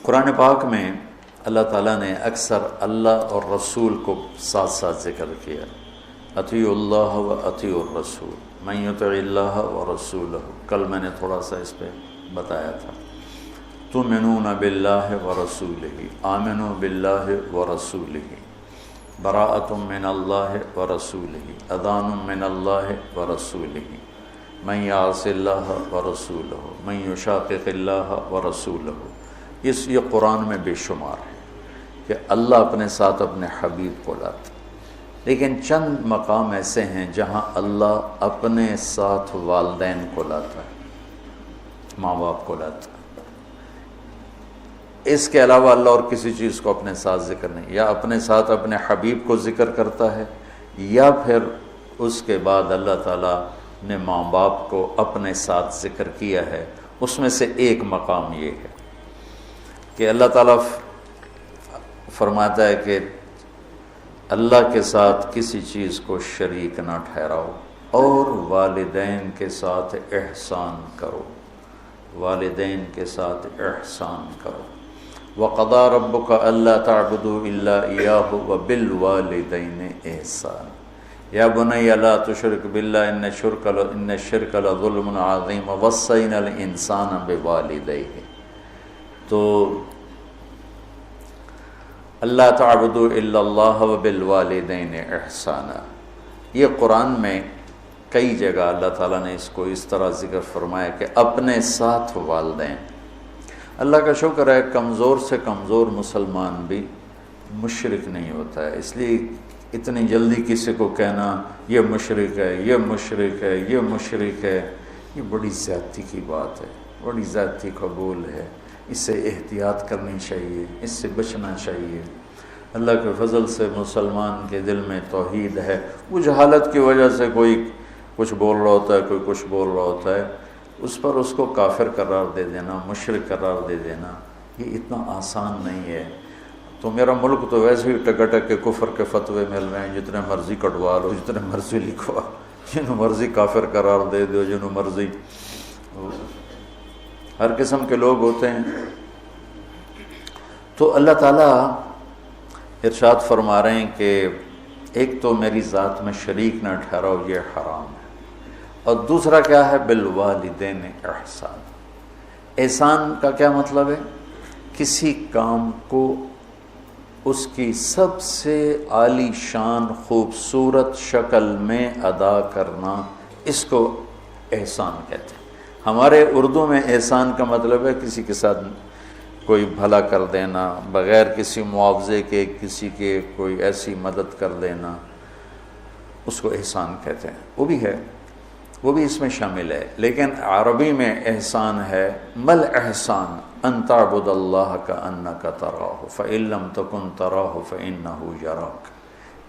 قرآن پاک میں اللہ تعالیٰ نے اکثر اللہ اور رسول کو ساتھ ساتھ ذکر کیا، اطیعوا اللہ و اطیعوا الرسول من یطع اللہ و رسولہ۔ کل میں نے تھوڑا سا اس پہ بتایا تھا، تؤمنون باللہ و رسولہ، آمنوا باللہ و رسولہ، براءۃ من اللہ و رسولہ، اذان من اللہ و رسولہ، من یعص اللہ و رسولہ، من یشاقق اللہ و رسولہ۔ یہ قرآن میں بے شمار ہے کہ اللہ اپنے ساتھ اپنے حبیب کو لاتا، لیکن چند مقام ایسے ہیں جہاں اللہ اپنے ساتھ والدین کو لاتا ہے، ماں باپ کو لاتا ہے۔ اس کے علاوہ اللہ اور کسی چیز کو اپنے ساتھ ذکر نہیں، یا اپنے ساتھ اپنے حبیب کو ذکر کرتا ہے، یا پھر اس کے بعد اللہ تعالیٰ نے ماں باپ کو اپنے ساتھ ذکر کیا ہے۔ اس میں سے ایک مقام یہ ہے کہ اللہ تعالیٰ فرماتا ہے کہ اللہ کے ساتھ کسی چیز کو شریک نہ ٹھہراؤ اور والدین کے ساتھ احسان کرو، والدین کے ساتھ احسان کرو۔ وَقَضَىٰ رَبُّكَ أَلَّا تَعْبُدُوا إِلَّا إِيَّاهُ وَبِالْوَالِدَيْنِ إِحْسَانًا يَا بُنَيَّ لَا تُشْرِكْ بِاللَّهِ إِنَّ الشِّرْكَ لَظُلْمٌ عَظِيمٌ وَوَصَّيْنَا الْإِنسَانَ بِوَالِدَيْهِ۔ تو اللہ تعبدوا الا اللہ وبالوالدین احسانا، یہ قرآن میں کئی جگہ اللہ تعالیٰ نے اس کو اس طرح ذکر فرمایا کہ اپنے ساتھ والدین۔ اللہ کا شکر ہے کمزور سے کمزور مسلمان بھی مشرک نہیں ہوتا ہے، اس لیے اتنی جلدی کسی کو کہنا یہ مشرک ہے، یہ مشرک ہے، یہ مشرک ہے، یہ بڑی زیادتی کی بات ہے، بڑی زیادتی قبول ہے۔ اس سے احتیاط کرنی چاہیے، اس سے بچنا چاہیے۔ اللہ کے فضل سے مسلمان کے دل میں توحید ہے، وہ جہالت کی وجہ سے کوئی کچھ بول رہا ہوتا ہے، کوئی کچھ بول رہا ہوتا ہے، اس پر اس کو کافر قرار دے دینا، مشرک قرار دے دینا، یہ اتنا آسان نہیں ہے۔ تو میرا ملک تو ویسے ہی ٹکٹک کے کفر کے فتوے مل رہے ہیں، جتنے مرضی کٹوا لو، جتنے مرضی لکھوا، جنہوں مرضی کافر قرار دے دو، جنہوں مرضی، ہر قسم کے لوگ ہوتے ہیں۔ تو اللہ تعالیٰ ارشاد فرما رہے ہیں کہ ایک تو میری ذات میں شریک نہ ٹھہراؤ، یہ حرام ہے، اور دوسرا کیا ہے؟ بالوالدین احسان۔ احسان کا کیا مطلب ہے؟ کسی کام کو اس کی سب سے عالی شان خوبصورت شکل میں ادا کرنا، اس کو احسان کہتے ہیں۔ ہمارے اردو میں احسان کا مطلب ہے کسی کے ساتھ کوئی بھلا کر دینا، بغیر کسی معاوضے کے کسی کے کوئی ایسی مدد کر دینا، اس کو احسان کہتے ہیں۔ وہ بھی ہے، وہ بھی اس میں شامل ہے، لیکن عربی میں احسان ہے مل احسان ان تعبد اللہ کأنک تراہ فإن لم تکن تراہ فإنہ یراک۔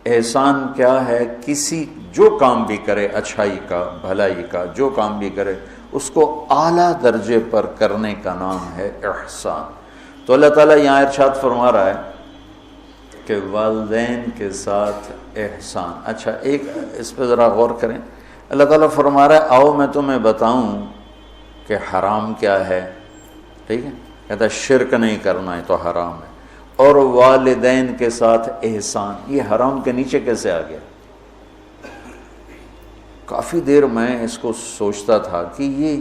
احسان کیا ہے؟ کسی جو کام بھی کرے، اچھائی کا، بھلائی کا جو کام بھی کرے، اس کو اعلیٰ درجے پر کرنے کا نام ہے احسان۔ تو اللہ تعالیٰ یہاں ارشاد فرما رہا ہے کہ والدین کے ساتھ احسان۔ اچھا، ایک اس پہ ذرا غور کریں، اللہ تعالیٰ فرما رہا ہے آؤ میں تمہیں بتاؤں کہ حرام کیا ہے، ٹھیک ہے؟ کہتا ہے شرک نہیں کرنا ہے تو حرام ہے، اور والدین کے ساتھ احسان، یہ حرام کے نیچے کیسے آ گیا؟ کافی دیر میں اس کو سوچتا تھا کہ یہ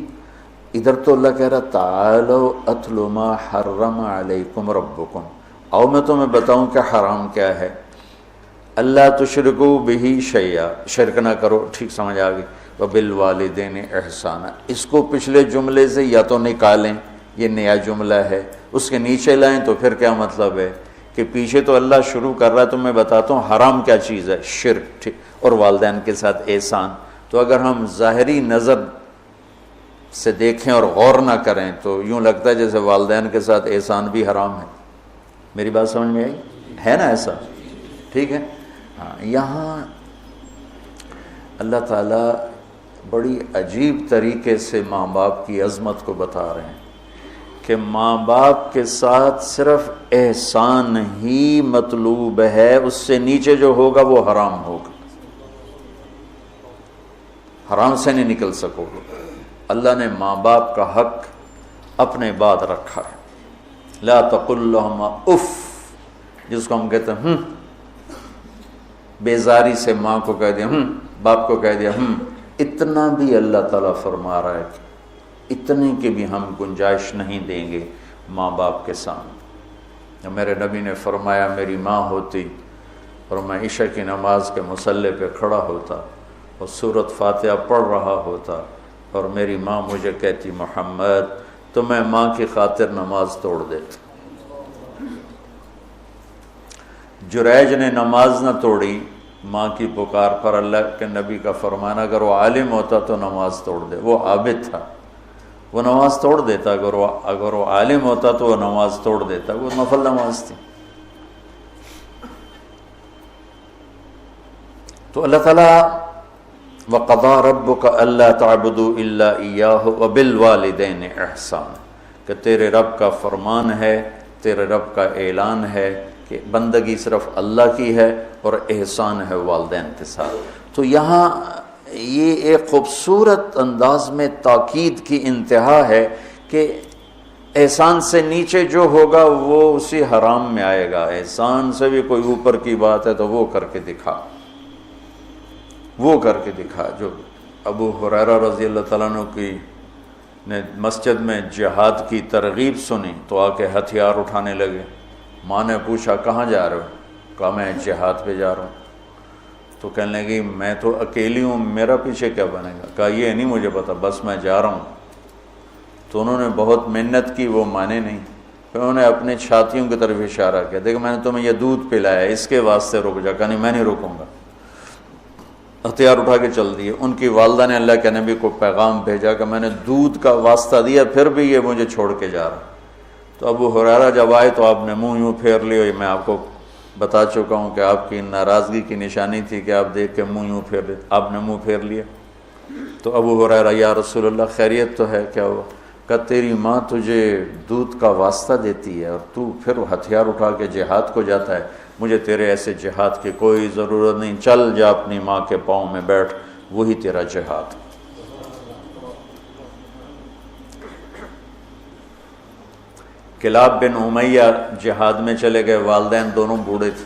ادھر تو اللہ کہہ رہا تعالوا اتل ما حرم علیکم ربکم، آؤ میں تمہیں بتاؤں کہ حرام کیا ہے، اللہ تشرکوا بہ شیئا، شرک نہ کرو، ٹھیک سمجھ آ گئی، وبالوالدین احسانا۔ اس کو پچھلے جملے سے یا تو نکالیں، یہ نیا جملہ ہے، اس کے نیچے لائیں تو پھر کیا مطلب ہے کہ پیچھے تو اللہ شروع کر رہا ہے، تو میں بتاتا ہوں حرام کیا چیز ہے، شرک، ٹھیک، اور والدین کے ساتھ احسان۔ تو اگر ہم ظاہری نظر سے دیکھیں اور غور نہ کریں تو یوں لگتا ہے جیسے والدین کے ساتھ احسان بھی حرام ہے۔ میری بات سمجھ میں آئی ہے نا؟ ایسا ٹھیک ہے؟ ہاں، یہاں اللہ تعالیٰ بڑی عجیب طریقے سے ماں باپ کی عظمت کو بتا رہے ہیں کہ ماں باپ کے ساتھ صرف احسان ہی مطلوب ہے، اس سے نیچے جو ہوگا وہ حرام ہوگا، حرام سے نہیں نکل سکو گے۔ اللہ نے ماں باپ کا حق اپنے بعد رکھا ہے، لا تقل لهما اف، جس کو ہم کہتے ہیں بیزاری سے ماں کو کہہ دیا باپ کو کہہ دیا اتنا بھی اللہ تعالیٰ فرما رہا ہے کہ اتنے کی بھی ہم گنجائش نہیں دیں گے ماں باپ کے سامنے۔ میرے نبی نے فرمایا میری ماں ہوتی اور میں عشاء کی نماز کے مصلی پہ کھڑا ہوتا اور سورۃ فاتحہ پڑھ رہا ہوتا اور میری ماں مجھے کہتی محمد، تو میں ماں کی خاطر نماز توڑ دیتا۔ جریج نے نماز نہ توڑی ماں کی پکار پر، اللہ کے نبی کا فرمان اگر وہ عالم ہوتا تو نماز توڑ دے، وہ عابد تھا وہ نماز توڑ دیتا، اگر وہ عالم ہوتا تو وہ نماز توڑ دیتا، وہ نفل نماز تھی۔ تو اللہ تعالیٰ وَقَضَىٰ رَبُّكَ أَلَّا تَعْبُدُوا إِلَّا إِيَّاهُ وَبِالْوَالِدَيْنِ إِحْسَانًا، کہ تیرے رب کا فرمان ہے، تیرے رب کا اعلان ہے کہ بندگی صرف اللہ کی ہے اور احسان ہے والدین کے ساتھ۔ تو یہاں یہ ایک خوبصورت انداز میں تاکید کی انتہا ہے کہ احسان سے نیچے جو ہوگا وہ اسی حرام میں آئے گا، احسان سے بھی کوئی اوپر کی بات ہے تو وہ کر کے دکھا، وہ کر کے دکھا۔ جو ابو ہریرہ رضی اللہ تعالیٰ عنہ کی نے مسجد میں جہاد کی ترغیب سنی تو آ کے ہتھیار اٹھانے لگے۔ ماں نے پوچھا کہاں جا رہے ہو؟ کہا میں جہاد پہ جا رہا ہوں۔ تو کہنے لگی میں تو اکیلی ہوں، میرا پیچھے کیا بنے گا؟ کہا یہ نہیں مجھے پتا، بس میں جا رہا ہوں۔ تو انہوں نے بہت محنت کی، وہ مانے نہیں۔ پھر انہوں نے اپنے چھاتیوں کی طرف اشارہ کیا، دیکھ میں نے تمہیں یہ دودھ پلایا ہے، اس کے واسطے رک جا۔ کہا نہیں میں نہیں رکوں گا، ہتھیار اٹھا کے چل دیے۔ ان کی والدہ نے اللہ کے نبی کو پیغام بھیجا کہ میں نے دودھ کا واسطہ دیا پھر بھی یہ مجھے چھوڑ کے جا رہا۔ تو ابو ہریرہ جب آئے تو آپ نے منہ یوں پھیر لیا، میں آپ کو بتا چکا ہوں کہ آپ کی ناراضگی کی نشانی تھی کہ آپ دیکھ کے منہ یوں پھیر لے، آپ نے منہ پھیر لیا۔ تو ابو ہریرہ یا رسول اللہ خیریت تو ہے؟ کیا ہوا؟ کہ تیری ماں تجھے دودھ کا واسطہ دیتی ہے اور تو پھر ہتھیار اٹھا کے جہاد کو جاتا ہے، مجھے تیرے ایسے جہاد کی کوئی ضرورت نہیں، چل جا اپنی ماں کے پاؤں میں بیٹھ، وہی تیرا جہاد۔ کلاب بن امیہ جہاد میں چلے گئے، والدین دونوں بوڑھے تھے۔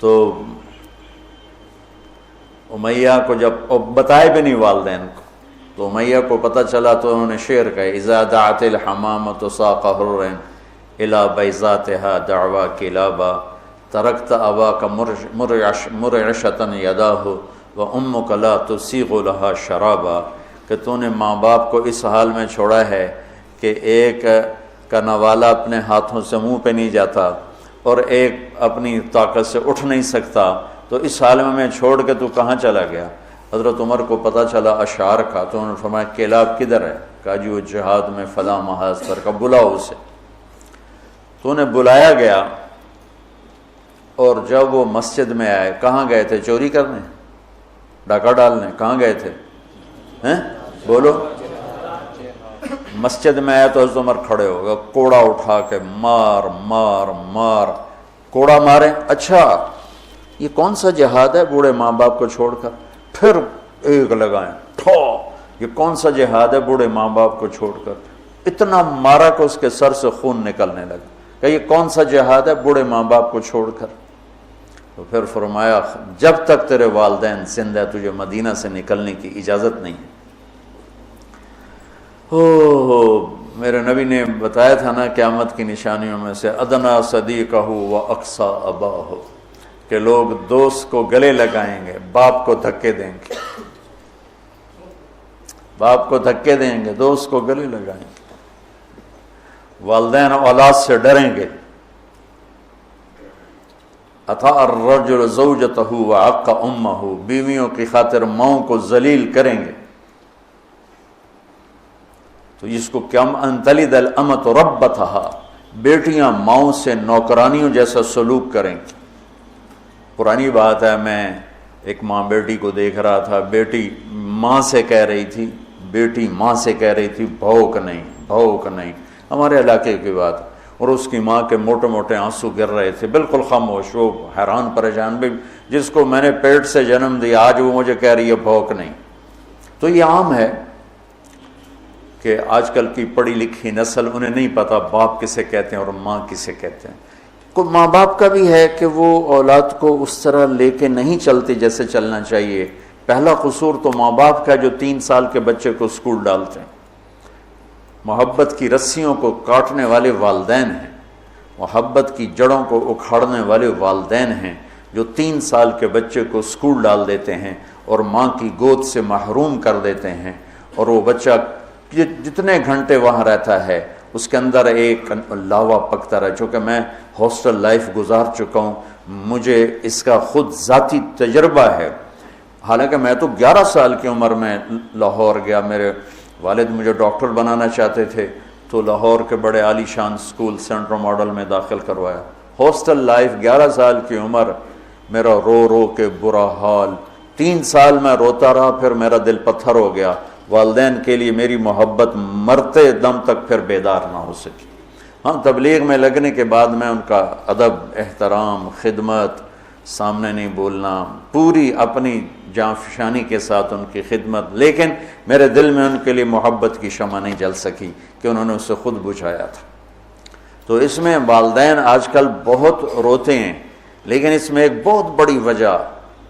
تو امیہ کو جب بتائے بھی نہیں والدین کو، تو امیہ کو پتہ چلا تو انہوں نے شعر کہا اذا دعت الحمامۃ ساق حر الی بیضاتها دعوا کلابا ترکت اباک مرعشۃ یداہ وامک لا تسیغ لها شرابا، کہ تو نے ماں باپ کو اس حال میں چھوڑا ہے کہ ایک کا نوالا اپنے ہاتھوں سے منہ پہ نہیں جاتا اور ایک اپنی طاقت سے اٹھ نہیں سکتا، تو اس حال میں چھوڑ کے تو کہاں چلا گیا؟ حضرت عمر کو پتہ چلا اشعار کا، تو انہوں نے فرمایا کلاب کدھر ہے؟ کہا جی وہ جہاد میں فلاں محاذ پر، کا بلاؤ اسے۔ تو انہیں بلایا گیا اور جب وہ مسجد میں آئے، کہاں گئے تھے؟ چوری کرنے، ڈاکہ ڈالنے؟ کہاں گئے تھے؟ بولو۔ مسجد میں آیا تو حضرت عمر کھڑے ہو گئے، کوڑا اٹھا کے مار مار مار، کوڑا مارے، اچھا یہ کون سا جہاد ہے بوڑھے ماں باپ کو چھوڑ کر؟ پھر ایک لگائیں ٹھو، یہ کون سا جہاد ہے بوڑھے ماں باپ کو چھوڑ کر؟ اتنا مارا کہ اس کے سر سے خون نکلنے لگا کہ یہ کون سا جہاد ہے بوڑھے ماں باپ کو چھوڑ کر؟ تو پھر فرمایا جب تک تیرے والدین زندہ ہے تجھے مدینہ سے نکلنے کی اجازت نہیں۔ میرے نبی نے بتایا تھا نا قیامت کی نشانیوں میں سے ادنا صدیقہ و اقصا اباہ، کہ لوگ دوست کو گلے لگائیں گے، باپ کو دھکے دیں گے، باپ کو دھکے دیں گے، دوست کو گلے لگائیں گے، والدین اولاد سے ڈریں گے۔ اطاع الرجل زوجتہ وعق امہ، بیویوں کی خاطر ماؤں کو ذلیل کریں گے۔ تو جس کو کم ان تلد الامۃ ربتھا، بیٹیاں ماؤں سے نوکرانیوں جیسا سلوک کریں گی۔ پرانی بات ہے، میں ایک ماں بیٹی کو دیکھ رہا تھا، بیٹی ماں سے کہہ رہی تھی، بیٹی ماں سے کہہ رہی تھی بھوک نہیں بھوک نہیں، ہمارے علاقے کی بات، اور اس کی ماں کے موٹے موٹے آنسو گر رہے تھے، بالکل خاموش، وہ حیران پریشان بھی، جس کو میں نے پیٹ سے جنم دیا آج وہ مجھے کہہ رہی ہے بھوک نہیں۔ تو یہ عام ہے کہ آج کل کی پڑھی لکھی نسل انہیں نہیں پتا باپ کسے کہتے ہیں اور ماں کسے کہتے ہیں. کو ماں باپ کا بھی ہے کہ وہ اولاد کو اس طرح لے کے نہیں چلتے جیسے چلنا چاہیے. پہلا قصور تو ماں باپ کا جو 3 سال کے بچے کو اسکول ڈالتے ہیں. محبت کی رسیوں کو کاٹنے والے والدین ہیں, محبت کی جڑوں کو اکھاڑنے والے والدین ہیں جو 3 سال کے بچے کو اسکول ڈال دیتے ہیں اور ماں کی گود سے محروم کر دیتے ہیں, اور وہ بچہ جتنے گھنٹے وہاں رہتا ہے اس کے اندر ایک لاوا پکتا رہا. چونکہ میں ہاسٹل لائف گزار چکا ہوں, مجھے اس کا خود ذاتی تجربہ ہے. حالانکہ میں تو 11 سال کی عمر میں لاہور گیا. میرے والد مجھے ڈاکٹر بنانا چاہتے تھے تو لاہور کے بڑے عالی شان اسکول سینٹرل ماڈل میں داخل کروایا. ہاسٹل لائف 11 سال کی عمر, میرا رو رو کے برا حال. 3 سال میں روتا رہا, پھر میرا دل پتھر ہو گیا. والدین کے لیے میری محبت مرتے دم تک پھر بیدار نہ ہو سکی. ہاں, تبلیغ میں لگنے کے بعد میں ان کا ادب, احترام, خدمت, سامنے نہیں بولنا, پوری اپنی جاں فشانی کے ساتھ ان کی خدمت, لیکن میرے دل میں ان کے لیے محبت کی شمع نہیں جل سکی کہ انہوں نے اسے خود بجھایا تھا. تو اس میں والدین آج کل بہت روتے ہیں, لیکن اس میں ایک بہت بڑی وجہ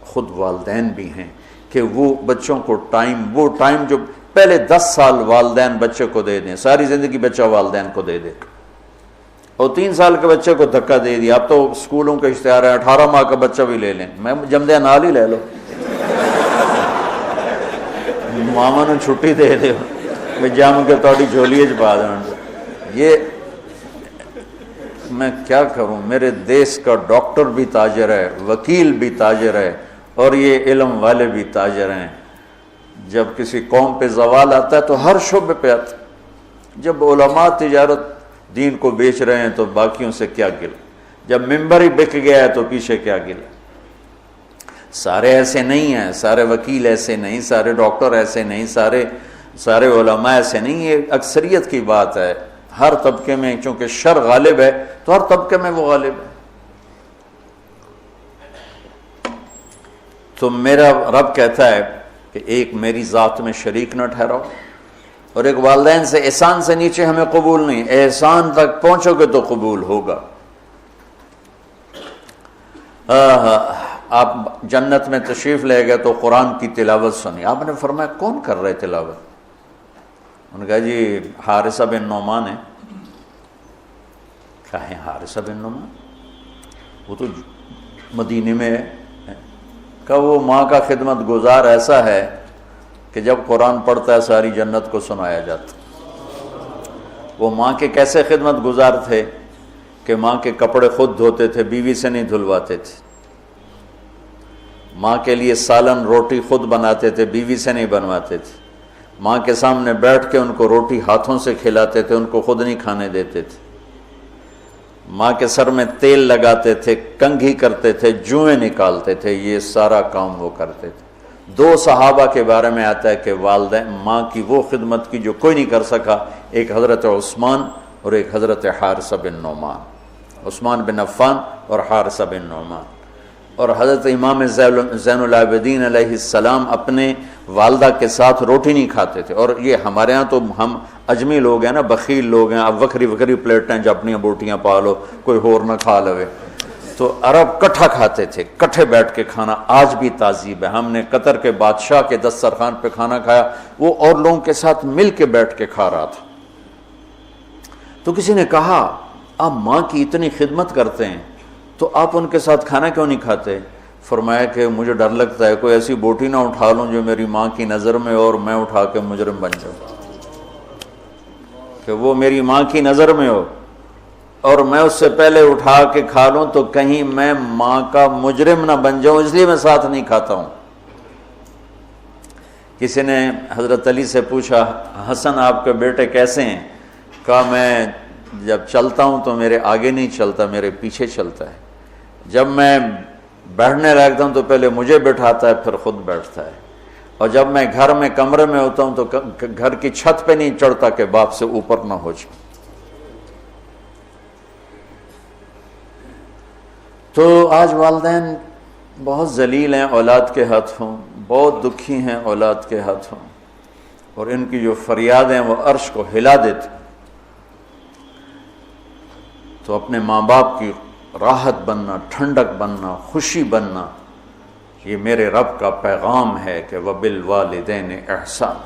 خود والدین بھی ہیں کہ وہ بچوں کو وہ ٹائم جو پہلے 10 سال والدین بچے کو دے دیں, ساری زندگی بچہ والدین کو دے دے, اور 3 سال کے بچے کو دھکا دے دیا. اب تو اسکولوں کے اشتہار ہے 18 ماہ کا بچہ بھی لے لیں, میں جمدے نال ہی لے لو, ماما نے چھٹی دے دے میں جم کے تھوڑی جھولی چ پا دیں. یہ میں کیا کروں, میرے دیس کا ڈاکٹر بھی تاجر ہے, وکیل بھی تاجر ہے, اور یہ علم والے بھی تاجر ہیں. جب کسی قوم پہ زوال آتا ہے تو ہر شعبے پہ آتا ہے. جب علماء تجارت دین کو بیچ رہے ہیں تو باقیوں سے کیا گلا, جب ممبر ہی بک گیا ہے تو پیچھے کیا گلا. سارے ایسے نہیں ہیں, سارے وکیل ایسے نہیں, سارے ڈاکٹر ایسے نہیں, سارے علماء ایسے نہیں. یہ اکثریت کی بات ہے. ہر طبقے میں چونکہ شر غالب ہے تو ہر طبقے میں وہ غالب ہے. تو میرا رب کہتا ہے کہ ایک میری ذات میں شریک نہ ٹھہراؤ, اور ایک والدین سے احسان سے نیچے ہمیں قبول نہیں. احسان تک پہنچو گے تو قبول ہوگا. آپ جنت میں تشریف لے گئے تو قرآن کی تلاوت سنی. آپ نے فرمایا کون کر رہے تلاوت؟ انہوں نے کہا جی حارثہ بن نعمان ہے. کیا ہے حارثہ بن نعمان؟ وہ تو مدینے میں ہے. کہ وہ ماں کا خدمت گزار ایسا ہے کہ جب قرآن پڑھتا ہے ساری جنت کو سنایا جاتا. وہ ماں کے کیسے خدمت گزار تھے کہ ماں کے کپڑے خود دھوتے تھے, بیوی سے نہیں دھلواتے تھے. ماں کے لیے سالن روٹی خود بناتے تھے, بیوی سے نہیں بنواتے تھے. ماں کے سامنے بیٹھ کے ان کو روٹی ہاتھوں سے کھلاتے تھے, ان کو خود نہیں کھانے دیتے تھے. ماں کے سر میں تیل لگاتے تھے, کنگھی کرتے تھے, جوئیں نکالتے تھے. یہ سارا کام وہ کرتے تھے. 2 صحابہ کے بارے میں آتا ہے کہ والدین ماں کی وہ خدمت کی جو کوئی نہیں کر سکا. ایک حضرت عثمان اور ایک حضرت حارثہ بن نعمان. عثمان بن عفان اور حارثہ بن نعمان. اور حضرت امام زین العابدین علیہ السلام اپنے والدہ کے ساتھ روٹی نہیں کھاتے تھے. اور یہ ہمارے ہاں تو ہم اجمی لوگ ہیں نا, بخیل لوگ ہیں. اب وکری پلیٹیں جو اپنی بوٹیاں پالو, کوئی ہور نہ کھا لوے. تو عرب کٹھا کھاتے تھے, کٹھے بیٹھ کے کھانا آج بھی تعذیب ہے. ہم نے قطر کے بادشاہ کے دسترخوان پہ کھانا کھایا, وہ اور لوگوں کے ساتھ مل کے بیٹھ کے کھا رہا تھا. تو کسی نے کہا آپ ماں کی اتنی خدمت کرتے ہیں تو آپ ان کے ساتھ کھانا کیوں نہیں کھاتے؟ فرمایا کہ مجھے ڈر لگتا ہے کوئی ایسی بوٹی نہ اٹھا لوں جو میری ماں کی نظر میں اور میں اٹھا کے مجرم بن جاؤں. کہ وہ میری ماں کی نظر میں ہو اور میں اس سے پہلے اٹھا کے کھا لوں تو کہیں میں ماں کا مجرم نہ بن جاؤں, اس لیے میں ساتھ نہیں کھاتا ہوں. کسی نے حضرت علی سے پوچھا حسن آپ کے بیٹے کیسے ہیں؟ کہا میں جب چلتا ہوں تو میرے آگے نہیں چلتا, میرے پیچھے چلتا ہے. جب میں بیٹھنے لگتا ہوں تو پہلے مجھے بٹھاتا ہے پھر خود بیٹھتا ہے. اور جب میں گھر میں کمرے میں ہوتا ہوں تو گھر کی چھت پہ نہیں چڑھتا کہ باپ سے اوپر نہ ہو جائے. تو آج والدین بہت ذلیل ہیں اولاد کے ہاتھوں, بہت دکھی ہیں اولاد کے ہاتھوں. اور ان کی جو فریادیں وہ عرش کو ہلا دیتی، تو اپنے ماں باپ کی راحت بننا، ٹھنڈک بننا، خوشی بننا، یہ میرے رب کا پیغام ہے کہ وَبِالْوَالِدَيْنِ احسان۔